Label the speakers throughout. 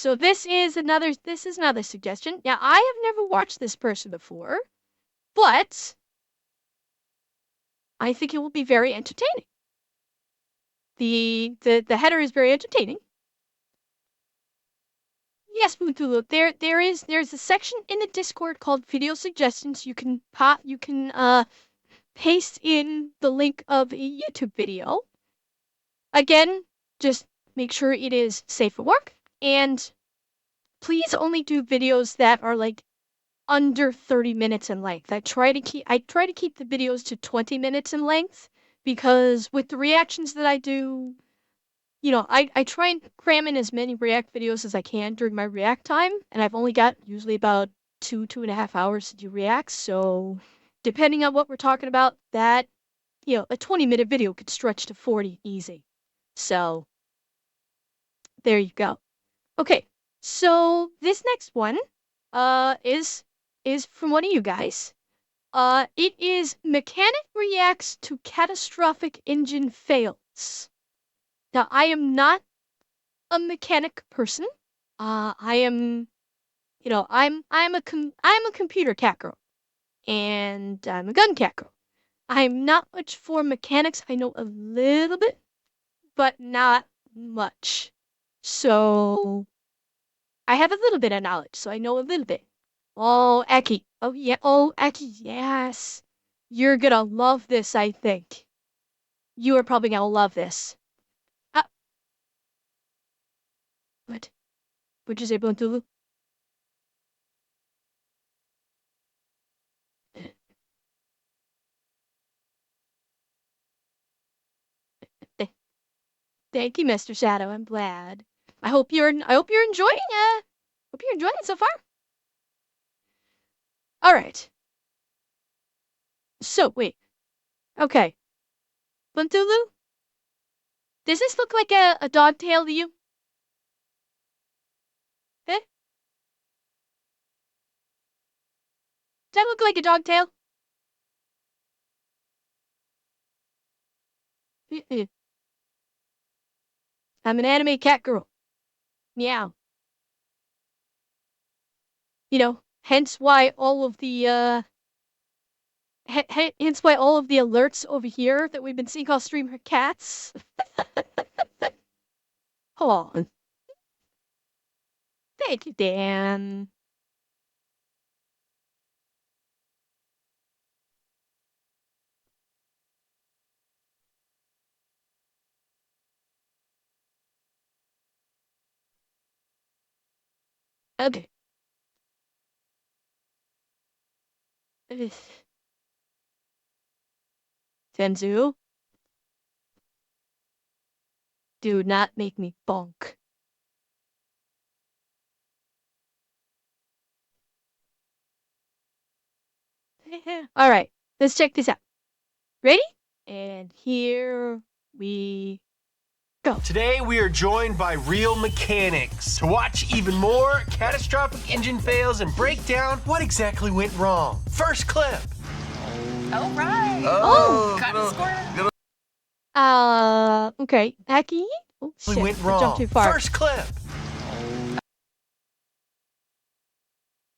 Speaker 1: So this is another suggestion. Now, I have never watched this person before, but I think it will be very entertaining. The header is very entertaining. Yes, Mutulu. There's a section in the Discord called video suggestions. You can paste in the link of a YouTube video. Again, just make sure it is safe for work, and please only do videos that are like under 30 minutes in length. I try to keep the videos to 20 minutes in length because with the reactions that I do, I try and cram in as many React videos as I can during my React time, and I've only got usually about 2.5 hours to do Reacts, so depending on what we're talking about, that, a 20-minute video could stretch to 40 easy. So, there you go. Okay, so this next one, is from one of you guys. It is mechanic reacts to catastrophic engine fails. Now, I am not a mechanic person. I am, I'm a computer cat girl, and I'm a gun cat girl. I'm not much for mechanics. I know a little bit, but not much. So I have a little bit of knowledge, so I know a little bit. Oh, Eki. Oh, yeah. Oh, Eki, yes. You're gonna love this, I think. You are probably gonna love this. Ah, what? What'd you say, Bluntulu? Thank you, Mr. Shadow. I'm glad. I hope you're enjoying hope you're enjoying it so far. All right. So, wait. Okay. Bluntulu, does this look like a dog tail to you? Eh? Does that look like a dog tail? I'm an anime cat girl. Meow. Hence why all of the hence why all of the alerts over here that we've been seeing call streamer cats. Hold on. Thank you, Dan. Okay. Tenzu, do not make me bonk. All right, let's check this out. Ready? And here we go.
Speaker 2: Today we are joined by real mechanics to watch even more catastrophic engine fails and break down what exactly went wrong. First clip.
Speaker 3: All right.
Speaker 1: Oh.
Speaker 3: Got the score.
Speaker 1: Okay. Aki? Oh, shit.
Speaker 2: Went
Speaker 1: I
Speaker 2: wrong.
Speaker 1: jumped too far.
Speaker 2: First clip.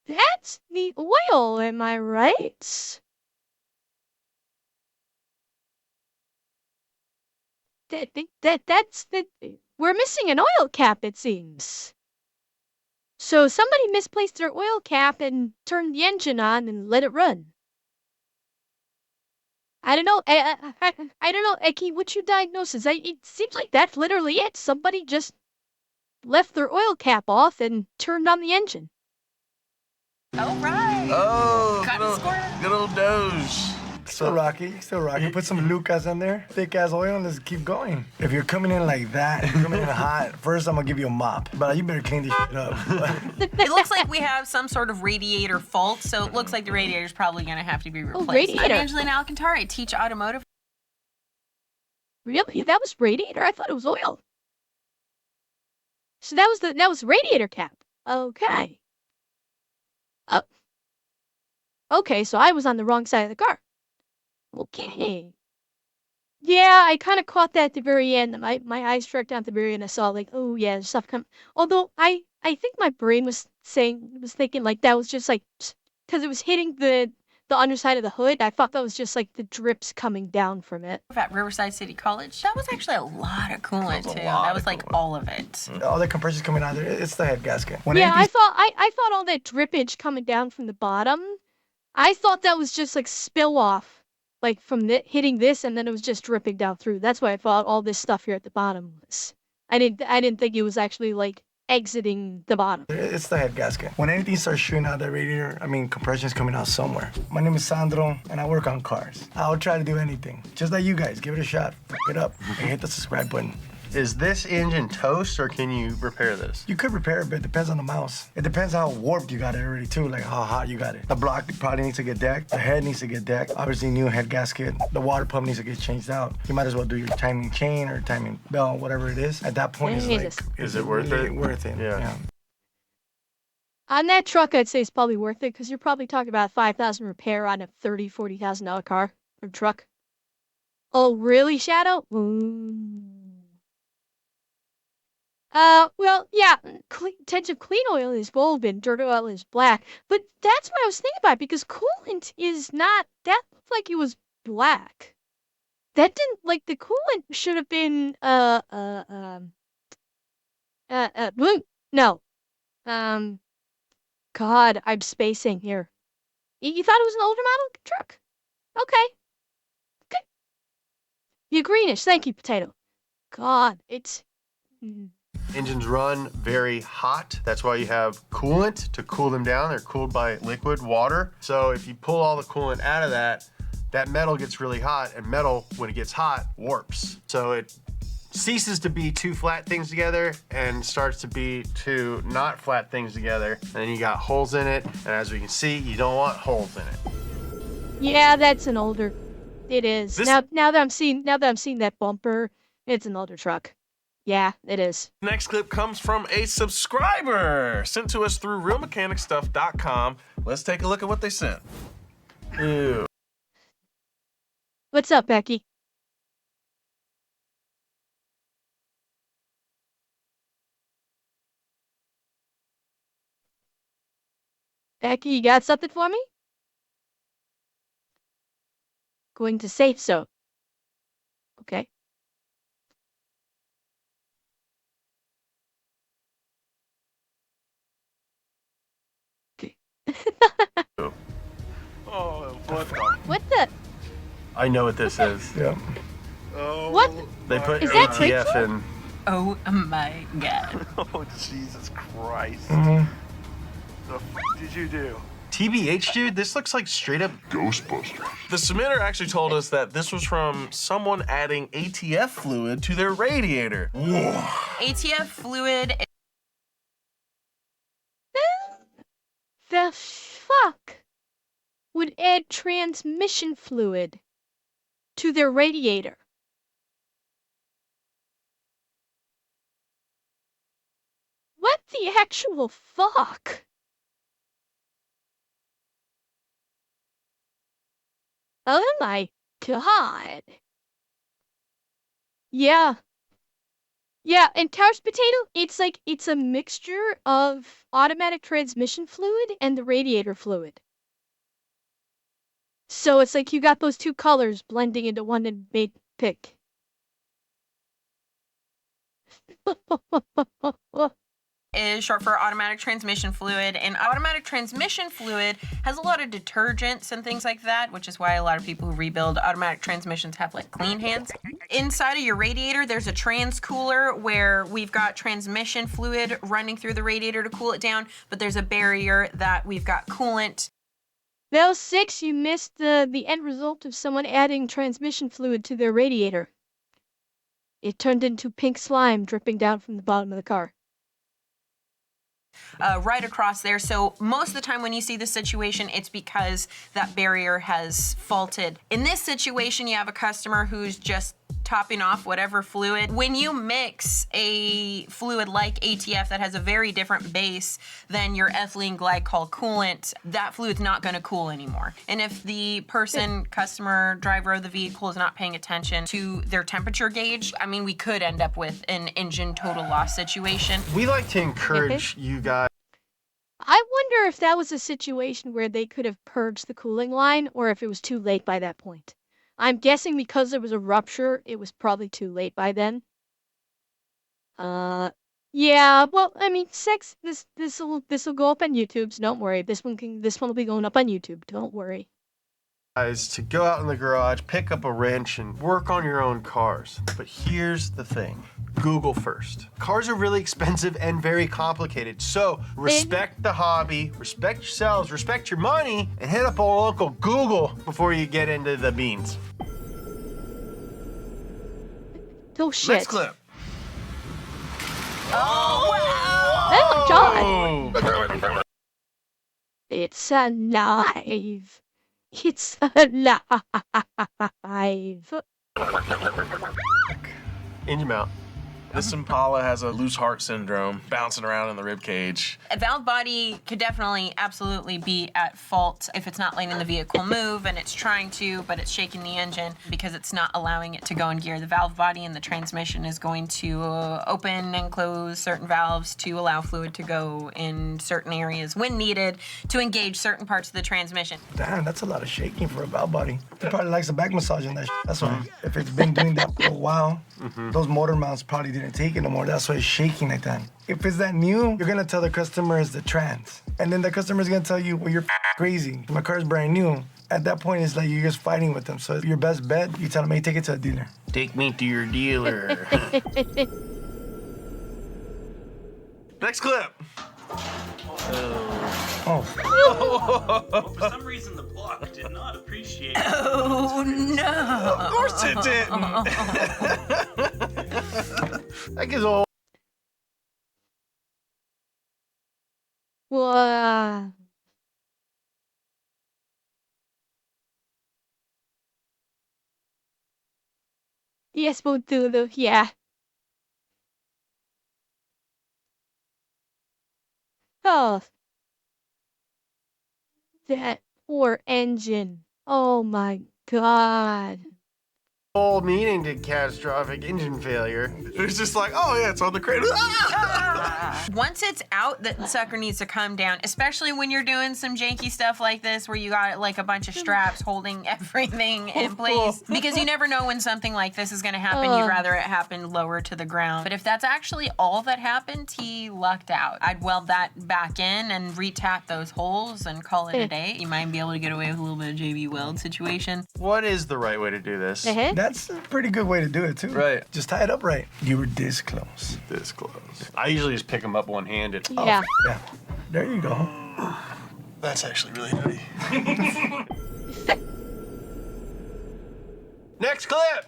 Speaker 1: That's the oil, am I right? That's the... We're missing an oil cap, it seems. So somebody misplaced their oil cap and turned the engine on and let it run. I don't know. I don't know, Eki, what's your diagnosis? It seems like that's literally it. Somebody just left their oil cap off and turned on the engine.
Speaker 3: All right.
Speaker 4: Oh,
Speaker 3: Got the score.
Speaker 4: good old Doge.
Speaker 5: Still rocky. Put some Lucas in there, thick ass oil, and let's keep going. If you're coming in like that, you're coming in hot, first I'm gonna give you a mop. But you better clean this shit up.
Speaker 3: It looks like we have some sort of radiator fault, so it looks like the radiator is probably going to have to be replaced.
Speaker 1: Radiator.
Speaker 3: I'm Angelina Alcantara. I teach automotive.
Speaker 1: Really? That was radiator? I thought it was oil. So that was the radiator cap. Okay. Okay, so I was on the wrong side of the car. Okay. Yeah, I kind of caught that at the very end. My eyes tracked down at the very end. I saw like, oh yeah, there's stuff coming. Although I I think my brain was thinking like that was just like, because it was hitting the underside of the hood. I thought that was just like the drips coming down from it.
Speaker 3: At Riverside City College, that was actually a lot of coolant too. That was like all of it.
Speaker 5: All the compression's coming out there. It's the head gasket. When
Speaker 1: Yeah,
Speaker 5: anything-
Speaker 1: I thought all that drippage coming down from the bottom, I thought that was just like spill off, like from hitting this, and then it was just dripping down through. That's why I thought all this stuff here at the bottom was. I didn't think it was actually like exiting the bottom.
Speaker 5: It's the head gasket. When anything starts shooting out the radiator, I mean, compression's coming out somewhere. My name is Sandro, and I work on cars. I'll try to do anything. Just like you guys, give it a shot. Fuck it up, and hit the subscribe button.
Speaker 2: Is this engine toast, or can you repair this?
Speaker 5: You could repair it, but it depends on the mouse. It depends how warped you got it already, too, like how hot you got it. The block probably needs to get decked. The head needs to get decked. Obviously, new head gasket. The water pump needs to get changed out. You might as well do your timing chain or timing belt, whatever it is. At that point, it's like,
Speaker 2: Is it worth
Speaker 5: really
Speaker 2: it?
Speaker 5: Worth it,
Speaker 2: Yeah.
Speaker 1: On that truck, I'd say it's probably worth it because you're probably talking about $5,000 repair on a $30,000-$40,000 car or truck. Oh, really, Shadow? Well, yeah, intensive clean oil is gold and dirt oil is black, but that's what I was thinking about because coolant is not, that looked like it was black. That didn't, like, the coolant should have been, blue. No. God, I'm spacing here. You thought it was an older model truck? Okay. Okay. You're greenish. Thank you, Potato. God, it's...
Speaker 2: Engines run very hot. That's why you have coolant to cool them down. They're cooled by liquid water. So if you pull all the coolant out of that, that metal gets really hot, and metal, when it gets hot, warps. So it ceases to be two flat things together and starts to be two not flat things together. And then you got holes in it, and as we can see, you don't want holes in it.
Speaker 1: Yeah, that's an older... It is. Now that I'm seeing that bumper, it's an older truck. Yeah, it is.
Speaker 4: Next clip comes from a subscriber sent to us through realmechanicstuff.com. Let's take a look at what they sent.
Speaker 2: Ew.
Speaker 1: What's up, Becky? Becky, you got something for me? Going to safe zone. Okay.
Speaker 4: Oh, what the?
Speaker 1: What the?
Speaker 2: I know what this is.
Speaker 5: Yeah.
Speaker 4: Oh,
Speaker 1: What?
Speaker 2: They put
Speaker 1: Is that
Speaker 2: ATF
Speaker 1: Bigfoot?
Speaker 2: in.
Speaker 3: Oh my god.
Speaker 4: oh, Jesus Christ.
Speaker 5: Mhm.
Speaker 4: The f did you do?
Speaker 2: TBH, dude, this looks like straight up
Speaker 6: Ghostbusters.
Speaker 4: The submitter actually told us that this was from someone adding ATF fluid to their radiator.
Speaker 3: ATF fluid.
Speaker 1: The fuck would add transmission fluid to their radiator? What the actual fuck? Oh my god. Yeah. Yeah, and couch potato, it's like, it's a mixture of automatic transmission fluid and the radiator fluid. So it's like you got those two colors blending into one and made pick.
Speaker 3: Is short for automatic transmission fluid, and automatic transmission fluid has a lot of detergents and things like that, which is why a lot of people who rebuild automatic transmissions have like clean hands. Inside of your radiator, there's a trans cooler where we've got transmission fluid running through the radiator to cool it down, but there's a barrier that we've got coolant.
Speaker 1: Bell 6, you missed the end result of someone adding transmission fluid to their radiator. It turned into pink slime dripping down from the bottom of the car.
Speaker 3: Right across there. So most of the time when you see this situation, it's because that barrier has faulted. In this situation, you have a customer who's just topping off whatever fluid. When you mix a fluid like ATF that has a very different base than your ethylene glycol coolant, that fluid's not going to cool anymore. And if the person, customer, driver of the vehicle is not paying attention to their temperature gauge, I mean, we could end up with an engine total loss situation.
Speaker 2: We like to encourage you guys.
Speaker 1: I wonder if that was a situation where they could have purged the cooling line or if it was too late by that point. I'm guessing because there was a rupture, it was probably too late by then. Yeah, well, I mean, this'll go up on YouTube, so don't worry. This one will be going up on YouTube. Don't worry.
Speaker 2: To go out in the garage, pick up a wrench, and work on your own cars. But here's the thing. Google first. Cars are really expensive and very complicated, so respect the hobby, respect yourselves, respect your money, and hit up old Uncle Google before you get into the beans.
Speaker 1: Oh shit.
Speaker 4: Next clip.
Speaker 1: Oh my god! It's alive. It's alive.
Speaker 2: Engine mount.
Speaker 4: This Impala has a loose heart syndrome, bouncing around in the rib cage.
Speaker 3: A valve body could definitely, absolutely be at fault if it's not letting the vehicle move and it's trying to, but it's shaking the engine because it's not allowing it to go in gear. The valve body and the transmission is going to open and close certain valves to allow fluid to go in certain areas when needed to engage certain parts of the transmission.
Speaker 5: Damn, that's a lot of shaking for a valve body. It probably likes a back massage in that. That's why. If it's been doing that for a while, those motor mounts probably didn't take it no more. That's why it's shaking like that. If it's that new, you're gonna tell the customer it's the trans. And then the customer's gonna tell you, well, you're crazy. My car's brand new. At that point, it's like you're just fighting with them. So your best bet, you tell them, hey, take it to a dealer.
Speaker 2: Take me to your dealer.
Speaker 4: Next clip.
Speaker 5: Oh.
Speaker 6: For some reason, the block did not appreciate it.
Speaker 3: Oh no!
Speaker 4: Of course it didn't.
Speaker 2: That gets old.
Speaker 1: Well, yes, we'll do the, yeah. Oh, that poor engine. Oh my god.
Speaker 2: Whole meaning to catastrophic engine failure.
Speaker 4: It was just like, oh yeah, it's on the crate.
Speaker 3: Once it's out, that sucker needs to come down, especially when you're doing some janky stuff like this where you got like a bunch of straps holding everything in place. Because you never know when something like this is going to happen. You'd rather it happen lower to the ground. But if that's actually all that happened, he lucked out. I'd weld that back in and retap those holes and call it a day. You might be able to get away with a little bit of JB weld situation.
Speaker 2: What is the right way to do this?
Speaker 5: That's a pretty good way to do it, too.
Speaker 2: Right.
Speaker 5: Just tie it up right. You were this close.
Speaker 2: This close. I usually just pick them up one-handed.
Speaker 1: Yeah.
Speaker 5: Yeah. There you go.
Speaker 2: That's actually really nutty. Next clip.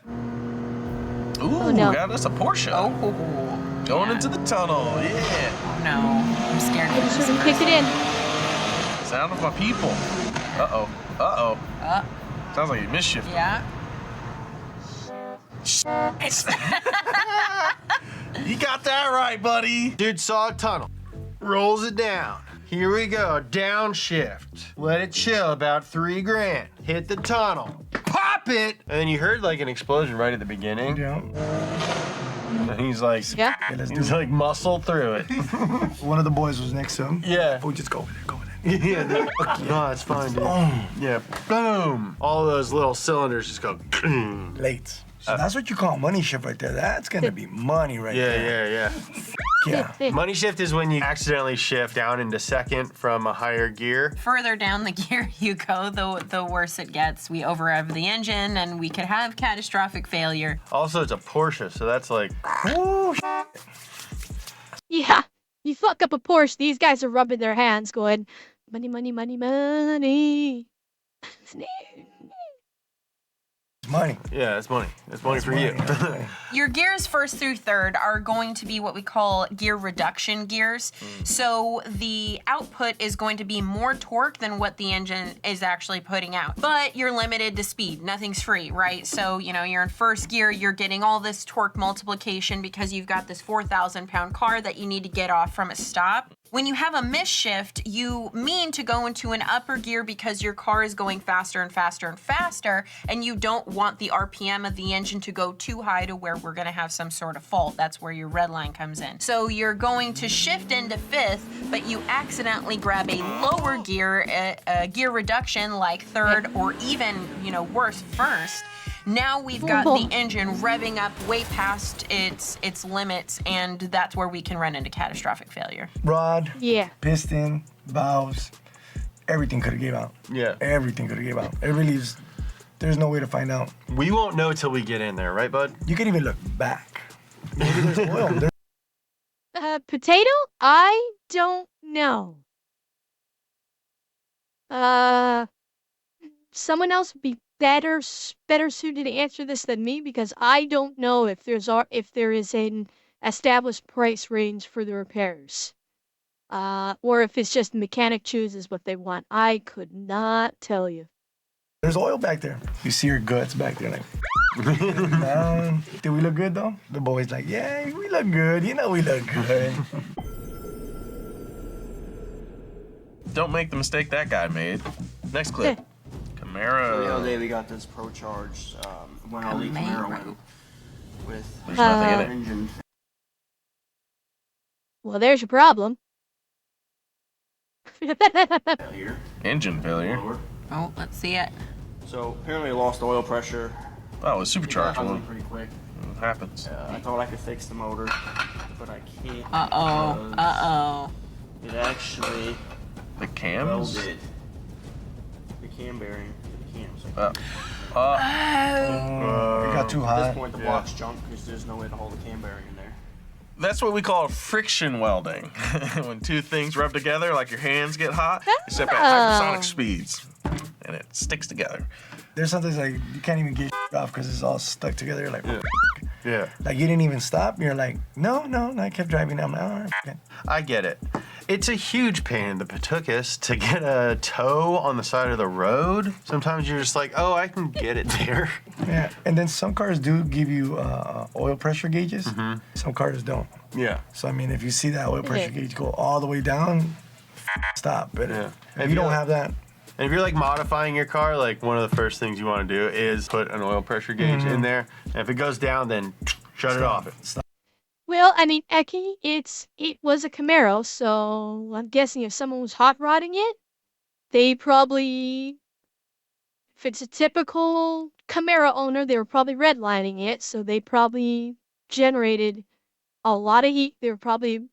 Speaker 4: Ooh,
Speaker 1: no.
Speaker 4: God, that's a Porsche.
Speaker 3: Oh,
Speaker 4: Going into the tunnel, yeah.
Speaker 3: no. I'm scared of this.
Speaker 1: Shouldn't kick it in.
Speaker 4: Sound of my people. Uh-oh, uh-oh. Sounds like a mischief.
Speaker 3: Yeah.
Speaker 4: You got that right, buddy.
Speaker 2: Dude saw a tunnel. Rolls it down. Here we go, downshift. Let it chill about $3,000. Hit the tunnel. Pop it! And then you heard like an explosion right at the beginning.
Speaker 5: Yeah.
Speaker 2: And he's like,
Speaker 1: Yeah.
Speaker 5: Okay, let's do
Speaker 2: he's
Speaker 5: it.
Speaker 2: like muscle through it.
Speaker 5: One of the boys was next to him.
Speaker 2: Yeah.
Speaker 5: Oh, just go over there, go over there.
Speaker 2: Yeah. No, that's fine, dude. Yeah. Boom. All those little cylinders just go.
Speaker 5: Late. So that's what you call money shift right there. That's gonna be money right there.
Speaker 2: Yeah.
Speaker 5: Yeah.
Speaker 2: Money shift is when you accidentally shift down into second from a higher gear.
Speaker 3: Further down the gear you go, the worse it gets. We over-rev the engine and we could have catastrophic failure.
Speaker 2: Also, it's a Porsche, so that's like,
Speaker 1: Yeah. You fuck up a Porsche, these guys are rubbing their hands going, money, money, money, money.
Speaker 5: Money.
Speaker 2: Yeah, it's money. It's money for you.
Speaker 5: That's money.
Speaker 3: Your gears first through third are going to be what we call gear reduction gears. So the output is going to be more torque than what the engine is actually putting out. But you're limited to speed. Nothing's free, right? So, you know, you're in first gear, you're getting all this torque multiplication because you've got this 4,000-pound car that you need to get off from a stop. When you have a misshift, you mean to go into an upper gear because your car is going faster and faster and faster, and you don't want the RPM of the engine to go too high to where we're gonna have some sort of fault. That's where your red line comes in. So you're going to shift into fifth, but you accidentally grab a lower gear, a gear reduction like third, or even, you know, worse, first. Now we've got the engine revving up way past its limits, and that's where we can run into catastrophic failure.
Speaker 5: Rod,
Speaker 1: Yeah.
Speaker 5: piston, valves, everything could have gave out.
Speaker 2: Yeah.
Speaker 5: Everything could have gave out. It really is. There's no way to find out.
Speaker 2: We won't know till we get in there, right, bud?
Speaker 5: You can even look back. Maybe there's oil.
Speaker 1: Potato? I don't know. Someone else would be better suited to answer this than me, because I don't know if there is an established price range for the repairs, or if it's just the mechanic chooses what they want. I could not tell you.
Speaker 5: There's oil back there. You see your guts back there, like. Do we look good though? The boy's like, yeah, we look good. You know we look good.
Speaker 4: Don't make the mistake that guy made. Next clip. Camaro.
Speaker 7: The other day we got this Pro Charged 1LE Camaro with
Speaker 4: There's nothing in it.
Speaker 7: engine.
Speaker 1: Well, there's your problem.
Speaker 7: Failure.
Speaker 4: Engine failure.
Speaker 7: Lower.
Speaker 3: Oh, let's see it.
Speaker 7: So apparently I lost oil pressure.
Speaker 4: Oh, it was supercharged
Speaker 7: Got ugly
Speaker 4: one.
Speaker 7: pretty quick.
Speaker 4: It happens.
Speaker 7: I thought I could fix the motor, but I can't.
Speaker 3: Uh-oh.
Speaker 7: because
Speaker 3: Uh-oh.
Speaker 7: It actually
Speaker 4: The cams?
Speaker 7: welded the cam bearing to the cams.
Speaker 5: It got too
Speaker 7: At this
Speaker 5: hot.
Speaker 7: point, the block's junk because there's no way to hold the cam bearing in there.
Speaker 4: That's what we call friction welding. When two things rub together, like your hands get hot, except at hypersonic speeds, and it sticks together.
Speaker 5: There's something like you can't even get off because it's all stuck together. You're like,
Speaker 2: Yeah.
Speaker 5: like you didn't even stop. You're like, no, I kept driving down. All right.
Speaker 2: I get it. It's a huge pain in the patuchus to get a tow on the side of the road. Sometimes you're just like, oh, I can get it there.
Speaker 5: Yeah, and then some cars do give you oil pressure gauges. Some cars don't.
Speaker 2: Yeah.
Speaker 5: So I mean, if you see that oil pressure gauge go all the way down, stop. But
Speaker 2: Yeah.
Speaker 5: if you don't have that,
Speaker 2: And if you're like modifying your car, like one of the first things you want to do is put an oil pressure gauge in there. And if it goes down, then shut it off.
Speaker 5: Stop.
Speaker 1: Well, I mean, Eki, it was a Camaro, so I'm guessing if someone was hot rodding it, they probably, if it's a typical Camaro owner, they were probably redlining it, so they probably generated a lot of heat. They probably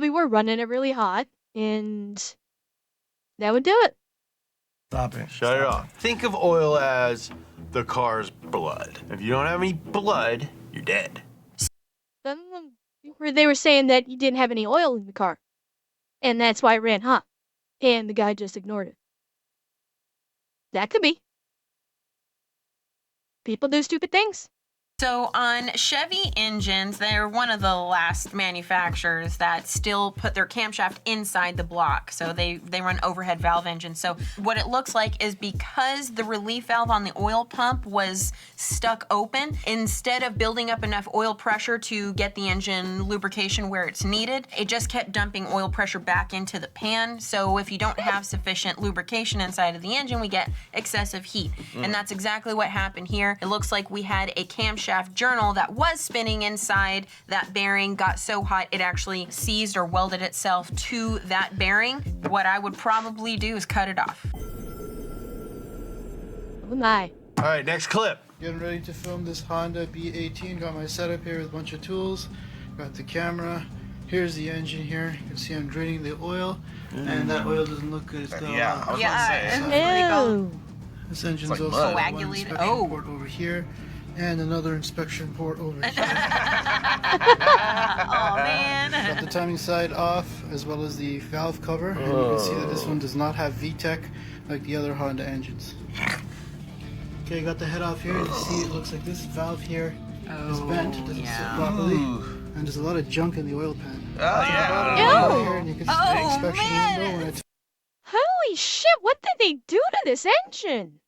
Speaker 1: were running it really hot, and that would do it.
Speaker 5: Stop it.
Speaker 2: Shut it off. Think of oil as the car's blood. If you don't have any blood, you're dead.
Speaker 1: Where they were saying that you didn't have any oil in the car, and that's why it ran hot, and the guy just ignored it. That could be. People do stupid things.
Speaker 3: So on Chevy engines, they're one of the last manufacturers that still put their camshaft inside the block. So they run overhead valve engines. So what it looks like is because the relief valve on the oil pump was stuck open, instead of building up enough oil pressure to get the engine lubrication where it's needed, it just kept dumping oil pressure back into the pan. So if you don't have sufficient lubrication inside of the engine, we get excessive heat. And that's exactly what happened here. It looks like we had a camshaft journal that was spinning inside that bearing, got so hot it actually seized or welded itself to that bearing. What I would probably do is cut it off.
Speaker 1: Oh my.
Speaker 2: All right, next clip.
Speaker 8: Getting ready to film this Honda B18. Got my setup here with a bunch of tools. Got the camera. Here's the engine here. You can see I'm draining the oil. And that oil doesn't look good. It's got
Speaker 4: Yeah, I was about to say.
Speaker 1: Ew.
Speaker 8: This engine's
Speaker 4: It's like
Speaker 8: also
Speaker 4: mud.
Speaker 8: got one
Speaker 3: Coagulated.
Speaker 8: inspection
Speaker 3: Oh.
Speaker 8: port over here. And another inspection port over here.
Speaker 3: Oh man.
Speaker 8: Got the timing side off, as well as the valve cover. And you can see that this one does not have VTEC like the other Honda engines. Okay, got the head off here. You see it looks like this valve here is bent. It doesn't sit properly. And there's a lot of junk in the oil pan.
Speaker 4: Oh, yeah.
Speaker 1: Ew.
Speaker 8: Here, and you can see the inspection window when it's
Speaker 1: Holy shit, what did they do to this engine?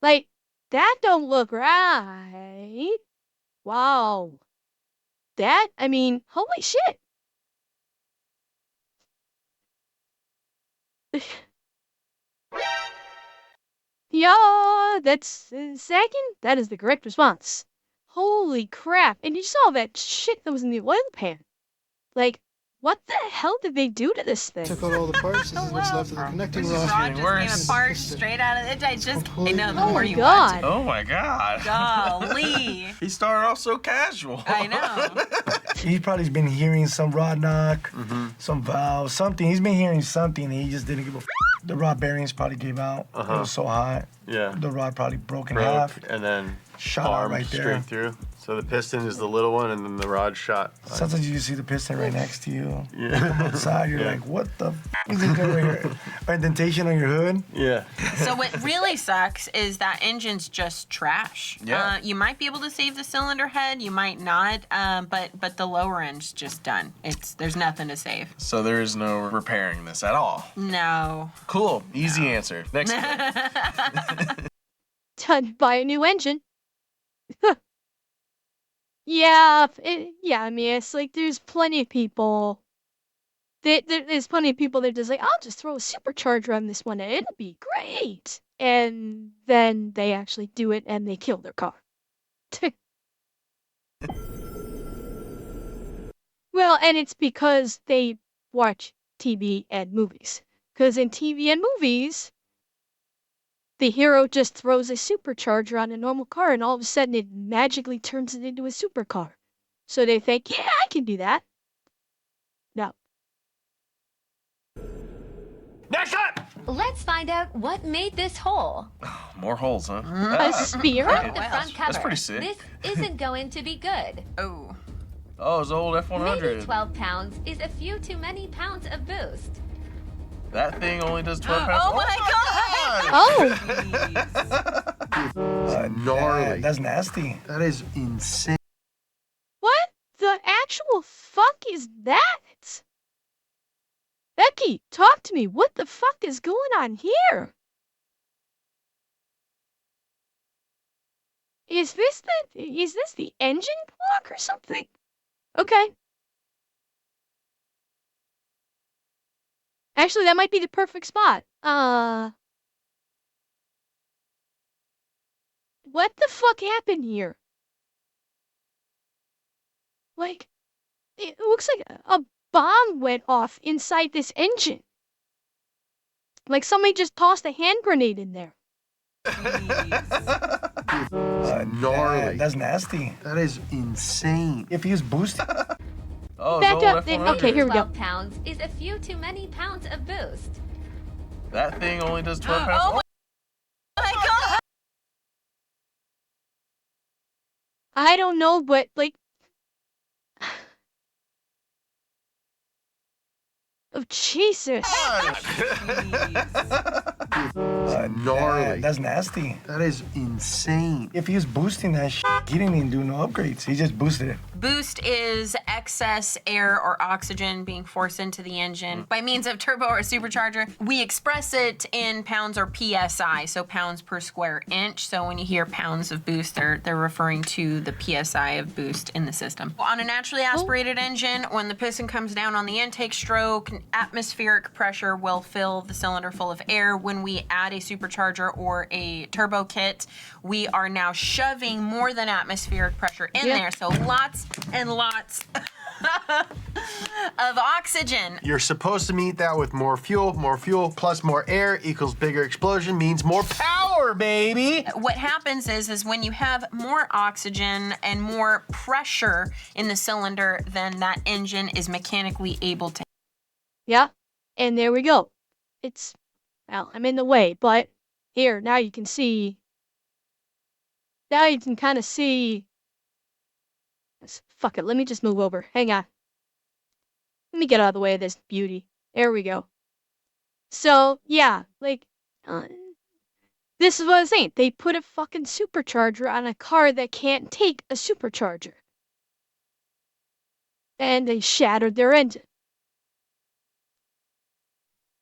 Speaker 1: Like, that don't look right. Wow. That, I mean, holy shit. Yeah, that's second. That is the correct response. Holy crap. And you saw that shit that was in the oil pan. Like, what the hell did they do to this thing?
Speaker 8: took out all the parts. This is what's left of the connecting
Speaker 3: This
Speaker 8: rod.
Speaker 3: rod just
Speaker 4: worse.
Speaker 3: came apart straight out of it. I know the
Speaker 1: Oh
Speaker 3: more you
Speaker 1: god.
Speaker 4: Oh my god.
Speaker 3: watch. Golly.
Speaker 4: He started off so casual.
Speaker 3: I know.
Speaker 5: He's probably been hearing some rod knock, some valve, something. He's been hearing something and he just didn't give a f. The rod bearings probably gave out. It was so hot.
Speaker 2: Yeah.
Speaker 5: The rod probably broke in half.
Speaker 2: And then
Speaker 5: Shot out
Speaker 2: armed
Speaker 5: right there.
Speaker 2: straight through. So the piston is the little one, and then the rod shot.
Speaker 5: Sometimes you just see the piston right next to you.
Speaker 2: Yeah.
Speaker 5: Outside, you're like, what the f is it doing here? Or indentation on your hood?
Speaker 2: Yeah.
Speaker 3: So what really sucks is that engine's just trash.
Speaker 4: Yeah.
Speaker 3: You might be able to save the cylinder head, you might not, but the lower end's just done. There's nothing to save.
Speaker 4: So there is no repairing this at all.
Speaker 3: No.
Speaker 4: Cool. Easy answer. Next one.
Speaker 1: Done by a new engine. Yeah, I mean, it's like there's plenty of people. There's plenty of people that are just like, I'll just throw a supercharger on this one and it'll be great. And then they actually do it and they kill their car. Well, and it's because they watch TV and movies. Because in TV and movies, the hero just throws a supercharger on a normal car and all of a sudden it magically turns it into a supercar. So they think, yeah, I can do that. No.
Speaker 2: Next up!
Speaker 9: Let's find out what made this hole.
Speaker 4: More holes, huh?
Speaker 1: A spear?
Speaker 9: Look at the front cover.
Speaker 4: That's pretty sick.
Speaker 9: This isn't going to be good.
Speaker 3: Oh.
Speaker 4: Oh, it's old
Speaker 9: Maybe
Speaker 4: F100.
Speaker 9: 12 pounds is a few too many pounds of boost.
Speaker 4: That thing only does 12 pounds.
Speaker 3: Oh my god!
Speaker 1: Oh!
Speaker 2: Gnarly.
Speaker 5: That's nasty.
Speaker 2: That is insane.
Speaker 1: What the actual fuck is that? Becky, talk to me. What the fuck is going on here? Is this the engine block or something? Okay. Actually, that might be the perfect spot. What the fuck happened here? Like, it looks like a bomb went off inside this engine. Like somebody just tossed a hand grenade in there.
Speaker 2: Gnarly.
Speaker 5: That's nasty.
Speaker 2: That is insane.
Speaker 5: If he was boosted,
Speaker 4: Oh,
Speaker 1: Back
Speaker 4: it's
Speaker 1: up.
Speaker 4: old F100.
Speaker 1: Okay, here we go.
Speaker 9: 12 pounds is a few too many pounds of boost.
Speaker 4: That thing only does 12 pounds.
Speaker 3: Oh my god!
Speaker 1: I don't know, but like, oh Jesus!
Speaker 2: Gnarly.
Speaker 5: that's nasty.
Speaker 2: That is insane.
Speaker 5: If he was boosting that he didn't even do no upgrades. He just boosted it.
Speaker 3: Boost is excess air or oxygen being forced into the engine by means of turbo or supercharger. We express it in pounds or PSI, so pounds per square inch. So when you hear pounds of boost, they're referring to the PSI of boost in the system. On a naturally aspirated engine, when the piston comes down on the intake stroke, atmospheric pressure will fill the cylinder full of air. When we add a supercharger or a turbo kit, we are now shoving more than atmospheric pressure in there. So lots and lots of oxygen.
Speaker 2: You're supposed to meet that with more fuel plus more air equals bigger explosion means more power, baby.
Speaker 3: What happens is when you have more oxygen and more pressure in the cylinder, then that engine is mechanically able to.
Speaker 1: Yeah, and there we go. It's, well, I'm in the way, but here, now you can see. Now you can kind of see. Fuck it, let me just move over. Hang on. Let me get out of the way of this beauty. There we go. So, yeah, like, This is what I was saying. They put a fucking supercharger on a car that can't take a supercharger. And they shattered their engine.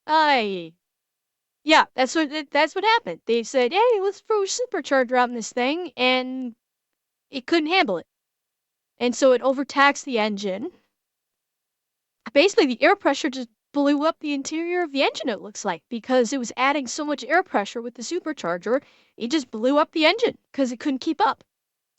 Speaker 1: Yeah, that's what happened. They said, "Hey, let's throw a supercharger out in this thing," and it couldn't handle it. And so it overtaxed the engine. Basically, the air pressure just blew up the interior of the engine, it looks like, because it was adding so much air pressure with the supercharger, it just blew up the engine because it couldn't keep up.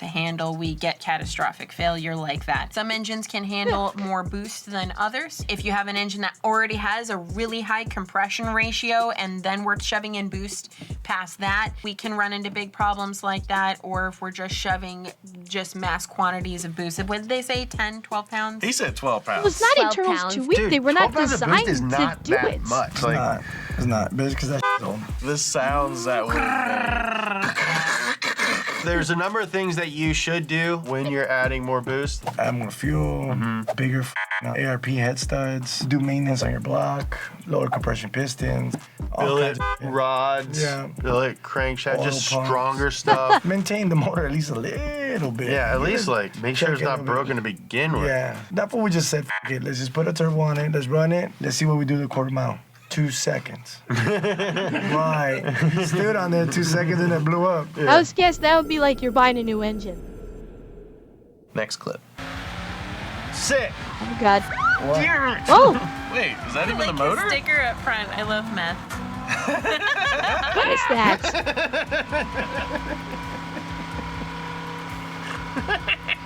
Speaker 3: To handle, we get catastrophic failure like that. Some engines can handle more boost than others. If you have an engine that already has a really high compression ratio and then we're shoving in boost past that, we can run into big problems like that. Or if we're just shoving just mass quantities of boost. What did they say, 10, 12 pounds?
Speaker 4: He said 12 pounds.
Speaker 1: It was not
Speaker 9: 12
Speaker 1: internals
Speaker 9: pounds.
Speaker 1: too weak.
Speaker 2: Dude,
Speaker 1: They were not
Speaker 2: 12 pounds of boost
Speaker 1: designed
Speaker 2: is not
Speaker 1: to do
Speaker 2: that
Speaker 1: it.
Speaker 2: much.
Speaker 5: It's
Speaker 2: Like,
Speaker 5: not. It's not. But it's because that shit's old.
Speaker 4: This sounds that way.
Speaker 2: there's a number of things that you should do when you're adding more boost.
Speaker 5: Add more fuel, bigger ARP head studs, do maintenance on your block, lower compression pistons, all
Speaker 2: Billet
Speaker 5: kinds of-
Speaker 2: rods,
Speaker 5: Yeah.
Speaker 2: billet crankshaft, just
Speaker 5: Oil pumps.
Speaker 2: stronger stuff.
Speaker 5: Maintain the motor at least a little bit.
Speaker 2: Yeah, at least like make sure
Speaker 5: check
Speaker 2: it's
Speaker 5: it
Speaker 2: not
Speaker 5: a
Speaker 2: broken
Speaker 5: bit.
Speaker 2: to begin with.
Speaker 5: Yeah, that's what we just said. F it, let's just put a turbo on it. Let's run it. Let's see what we do the quarter mile. 2 seconds. Right. Stood on there 2 seconds and it blew up.
Speaker 1: I was guess that would be like you're buying a new engine.
Speaker 4: Next clip.
Speaker 2: Sick.
Speaker 1: Oh God.
Speaker 5: What?
Speaker 1: Oh,
Speaker 4: Wait, is that even
Speaker 3: like
Speaker 4: the motor?
Speaker 3: his sticker up front. I love meth.
Speaker 1: what is that?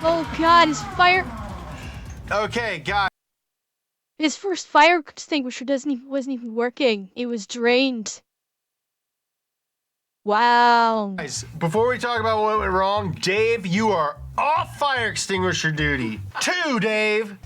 Speaker 1: Oh God, his fire.
Speaker 2: Okay, guys.
Speaker 1: His first fire extinguisher wasn't even working. It was drained. Wow.
Speaker 2: Guys, before we talk about what went wrong, Dave, you are off fire extinguisher duty. 2, Dave.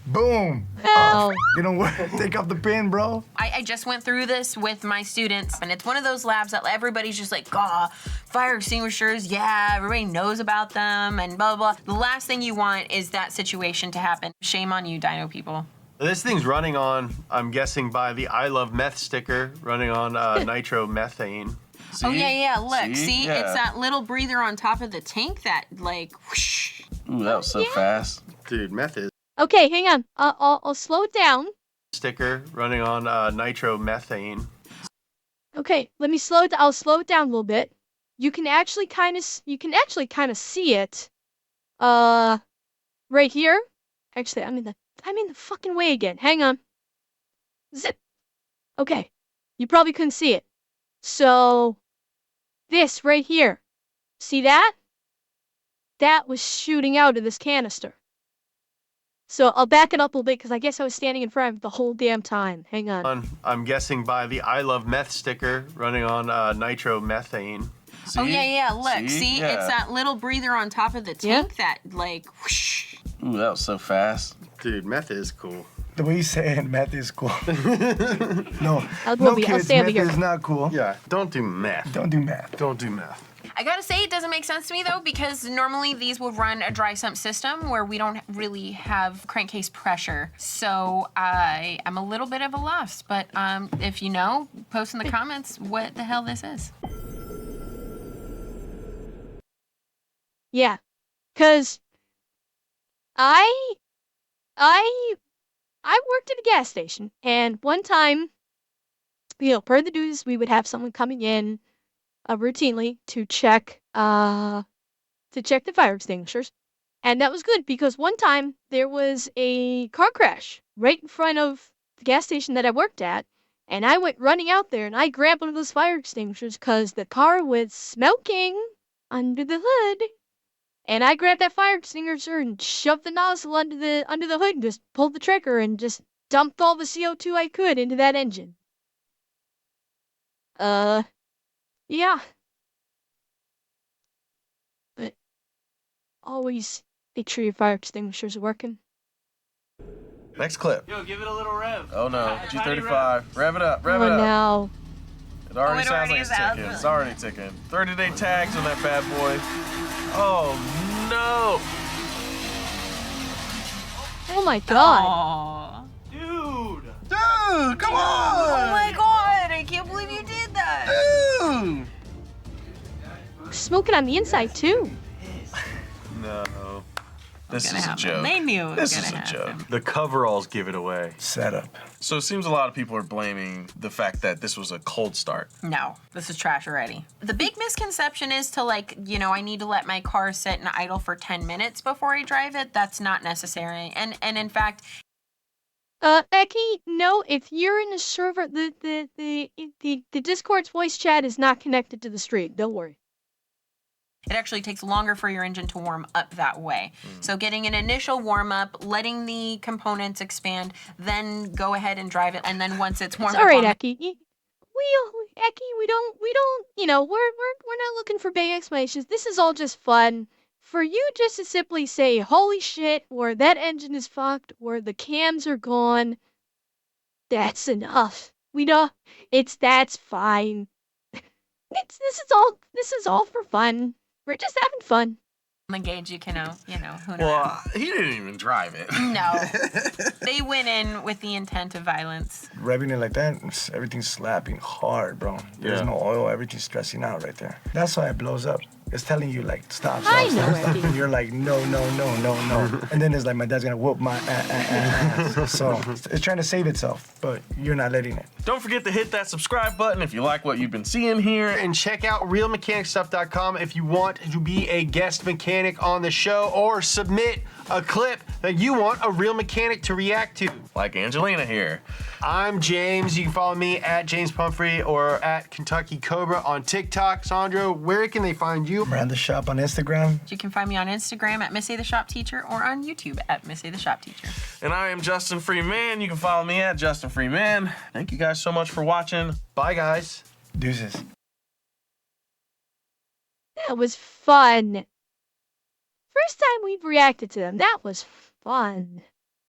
Speaker 5: Boom.
Speaker 1: Wow.
Speaker 5: You know what? Take off the pin, bro.
Speaker 3: I just went through this with my students, and it's one of those labs that everybody's just like, fire extinguishers, yeah, everybody knows about them, and blah, blah, blah. The last thing you want is that situation to happen. Shame on you, dino people.
Speaker 2: This thing's running on, I'm guessing by the I Love Meth sticker, running on nitromethane.
Speaker 3: Oh, yeah, look, see?
Speaker 4: Yeah.
Speaker 3: It's that little breather on top of the tank that, like, whoosh.
Speaker 4: Ooh, that was so fast.
Speaker 2: Dude, meth is
Speaker 1: Okay, hang on. I'll slow it down.
Speaker 2: sticker running on nitromethane.
Speaker 1: Okay, let me slow it. I'll slow it down a little bit. You can actually kind of see it. Right here. Actually, I'm in the fucking way again. Hang on. Zip. Okay, you probably couldn't see it. So, this right here. See that? That was shooting out of this canister. So I'll back it up a little bit because I guess I was standing in front of it the whole damn time. Hang on.
Speaker 2: I'm guessing by the I Love Meth sticker, running on nitromethane.
Speaker 3: Oh, yeah, look, see?
Speaker 4: Yeah.
Speaker 3: It's that little breather on top of the tank that, like, whoosh.
Speaker 4: Ooh, that was so fast.
Speaker 2: Dude, meth is cool.
Speaker 5: The way you say it, meth is cool. No,
Speaker 1: I'll
Speaker 5: no
Speaker 1: stay
Speaker 5: kids,
Speaker 1: over
Speaker 5: meth
Speaker 1: here.
Speaker 5: is not cool.
Speaker 2: Yeah, don't do meth.
Speaker 5: Don't do math.
Speaker 2: Don't do meth.
Speaker 3: I gotta say, it doesn't make sense to me though, because normally these will run a dry sump system where we don't really have crankcase pressure. So I am a little bit of a loss, but if you know, post in the comments what the hell this is.
Speaker 1: Yeah, cause I worked at a gas station, and one time, per the dues, we would have someone coming in routinely to check the fire extinguishers, and that was good because one time there was a car crash right in front of the gas station that I worked at, and I went running out there and I grabbed one of those fire extinguishers because the car was smoking under the hood. And I grabbed that fire extinguisher and shoved the nozzle under the hood and just pulled the trigger and just dumped all the CO2 I could into that engine. Yeah. But always make sure your fire extinguishers are working.
Speaker 4: Next clip.
Speaker 6: Yo, give it a little rev.
Speaker 4: Oh no,
Speaker 6: Tiny
Speaker 4: G35. Rev it up, rev
Speaker 1: Oh
Speaker 4: it up.
Speaker 1: no.
Speaker 4: It already
Speaker 3: it
Speaker 4: sounds
Speaker 3: already
Speaker 4: like it's
Speaker 3: sounds
Speaker 4: ticking.
Speaker 3: like-
Speaker 4: It's already ticking. 30-day tags on that bad boy. Oh no.
Speaker 1: Oh my god.
Speaker 3: Aww.
Speaker 6: Dude!
Speaker 4: Dude, come on.
Speaker 3: Oh my god, I can't believe you did did that.
Speaker 4: Ooh.
Speaker 1: Smoking on the inside too.
Speaker 4: No. This
Speaker 3: Gonna
Speaker 4: is a
Speaker 3: happen.
Speaker 4: joke.
Speaker 3: They knew it was
Speaker 4: This is
Speaker 3: gonna
Speaker 4: a joke.
Speaker 3: happen.
Speaker 2: The coveralls give it away.
Speaker 5: Setup.
Speaker 4: So it seems a lot of people are blaming the fact that this was a cold start.
Speaker 3: No, this is trash already. The big misconception is to I need to let my car sit and idle for 10 minutes before I drive it. That's not necessary. And in fact,
Speaker 1: Becky, no, if you're in a server, the Discord's voice chat is not connected to the stream. Don't worry.
Speaker 3: it actually takes longer for your engine to warm up that way. So getting an initial warm up, letting the components expand, then go ahead and drive it. And then once it's warmed
Speaker 1: It's all right,
Speaker 3: up,
Speaker 1: Eki. We don't, we're not looking for big explanations. This is all just fun. For you just to simply say, holy shit, or that engine is fucked, or the cams are gone, that's enough. That's fine. This is all for fun. We're just having fun.
Speaker 3: on the gauge, you can, who knows.
Speaker 4: Well, he didn't even drive it.
Speaker 3: No. They went in with the intent of violence.
Speaker 5: Revving it like that, everything's slapping hard, bro. There's
Speaker 2: Yeah.
Speaker 5: no oil, everything's stressing out right there. That's why it blows up. It's telling you, like, stop,
Speaker 1: I
Speaker 5: stop,
Speaker 1: know,
Speaker 5: stop, stop.
Speaker 1: Eddie.
Speaker 5: And you're like, no. And then it's like, my dad's gonna whoop my ass. So it's trying to save itself, but you're not letting it.
Speaker 4: Don't forget to hit that subscribe button if you like what you've been seeing here.
Speaker 2: And check out realmechanicstuff.com if you want to be a guest mechanic on the show or submit a clip that you want a real mechanic to react to.
Speaker 4: Like Angelina here.
Speaker 2: I'm James. You can follow me at James Pumphrey or at Kentucky Cobra on TikTok. Sandro, where can they find you?
Speaker 5: Miranda Shop on Instagram.
Speaker 3: You can find me on Instagram at Missy the Shop Teacher or on YouTube at Missy the Shop Teacher.
Speaker 4: And I am Justin Freeman. You can follow me at Justin Freeman. Thank you guys so much for watching.
Speaker 2: Bye, guys.
Speaker 5: Deuces.
Speaker 1: That was fun. First time we've reacted to them. That was fun.